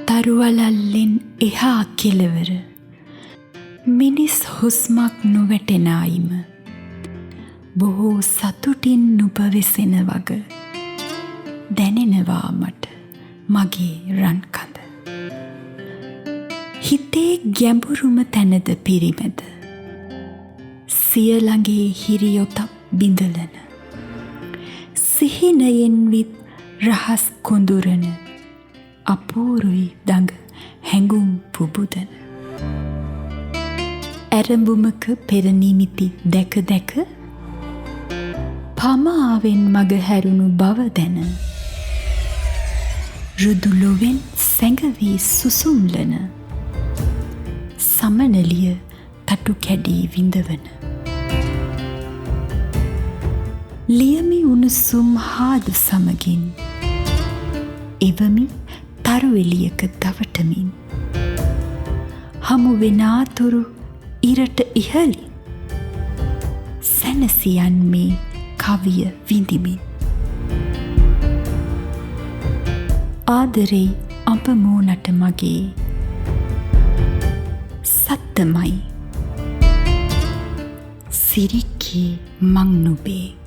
තරුවලල්ලෙන් එහා කෙළවර මිනිස් හුස්මක් නොවැටෙන අයිම බොහෝ සතුටින් නුපවෙසෙන වග දැනෙනවා මට මගේ රන්කඳ. හිතේ ගැඹුරුම තැනද පිරිමැද සියළඟේ හිරියොතක් බිඳලන සිහිනයෙන් විත් රහස් කොඳුරන අපූරුයි දඟ හැඟුම් පුබුදන ඇරඹුමක පෙරනිමිති දැක දැක පමාවෙන් මග හැරුණු බව දැන රුදුලොවෙන් සැඟවී සුසුම්ලන සමනලිය තටු කැඩී විඳවන ලියමි උණුසුම් හාද සමගින් එවමි තරු එළියක දවටමින් හමු වෙනාතුරු ඉරට ඉහළින් සැනසියන් මේ කවිය විඳිමින් ආදරෙයි අප මූණට මගේ සත්තමයි සිරිකේ මං නුබේ